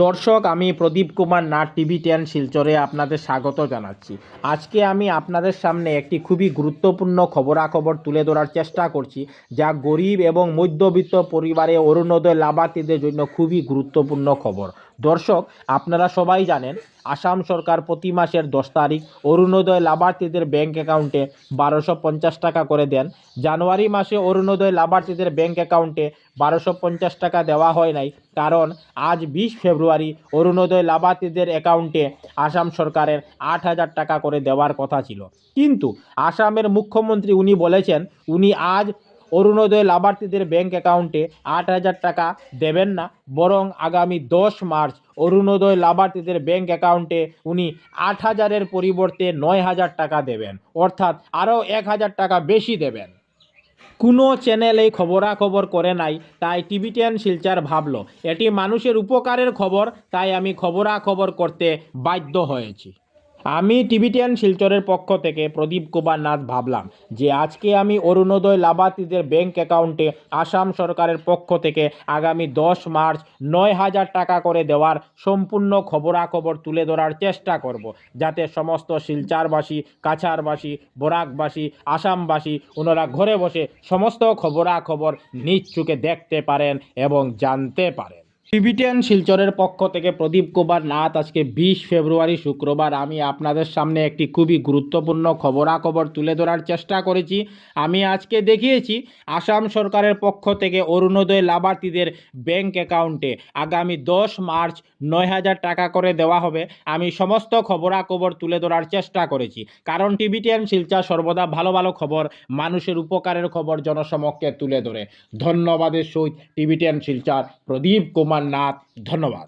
দর্শক, আমি প্রদীপ কুমার নাথ টিভি 10 শিলচরে আপনাদের স্বাগত জানাচ্ছি। আজকে আমি আপনাদের সামনে একটি খুবই গুরুত্বপূর্ণ খবরাখবর তুলে ধরার চেষ্টা করছি, যা গরিব এবং মধ্যবিত্ত পরিবারে অরুণোদয় লাভার্থীদের জন্য খুবই গুরুত্বপূর্ণ খবর। দর্শক, আপনারা সবাই জানেন আসাম সরকার প্রতি মাসের 10 তারিখ অরুণোদয় লাভার্থীদের ব্যাংক অ্যাকাউন্টে 1250 টাকা করে দেন। জানুয়ারি মাসে অরুণোদয় লাভার্থীদের ব্যাংক অ্যাকাউন্টে 1250 টাকা দেওয়া হয় নাই, কারণ আজ 20 ফেব্রুয়ারি অরুণোদয় লাভার্থীদের অ্যাকাউন্টে আসাম সরকারের 8,000 টাকা করে দেওয়ার কথা ছিল। কিন্তু আসামের মুখ্যমন্ত্রী উনি বলেছেন উনি আজ অরুণোদয় লাভার্থীদের ব্যাংক অ্যাকাউন্টে 8,000 টাকা দেবেন না, বরং আগামী 10 মার্চ অরুণোদয় লাভার্থীদের ব্যাংক অ্যাকাউন্টে উনি 8,000-এর পরিবর্তে 9,000 টাকা দেবেন, অর্থাৎ আরও 1,000 টাকা বেশি দেবেন। কোনো চ্যানেল এই খবরাখবর করে নাই, তাই টিভি 10 শিলচর ভাবলো এটি মানুষের উপকারের খবর, তাই আমি খবরাখবর করতে বাধ্য হয়েছি। আমি টিভি 10 শিলচরের পক্ষ থেকে প্রদীপ কুমার নাথ ভাবলাম যে আজকে আমি অরুণোদয় লাভার্থীদের ব্যাংক অ্যাকাউন্টে আসাম সরকারের পক্ষ থেকে আগামী 10 মার্চ 9,000 টাকা করে দেওয়ার সম্পূর্ণ খবরাখবর তুলে ধরার চেষ্টা করব, যাতে সমস্ত শিলচরবাসী, কাছাড়বাসী, বরাকবাসী, আসামবাসী ওনারা ঘরে বসে সমস্ত খবরাখবর নিজ চোখে দেখতে পারেন এবং জানতে পারেন। টিভি 10 শিলচরের পক্ষ থেকে প্রদীপ কুমার নাথ। আজকে 20 ফেব্রুয়ারি শুক্রবার আমি আপনাদের সামনে একটি খুবই গুরুত্বপূর্ণ খবরাখবর তুলে ধরার চেষ্টা করেছি। আমি আজকে দেখিয়েছি আসাম সরকারের পক্ষ থেকে অরুণোদয় লাভার্থীদের ব্যাংক অ্যাকাউন্টে আগামী 10 মার্চ 9,000 টাকা করে দেওয়া হবে। আমি সমস্ত খবরাখবর তুলে ধরার চেষ্টা করেছি, কারণ টিভি 10 শিলচর সর্বদা ভালো ভালো খবর, মানুষের উপকারের খবর জনসমক্ষে তুলে ধরে। ধন্যবাদের সহিত টিভি 10 শিলচর প্রদীপ কুমার নাথ। ধন্যবাদ।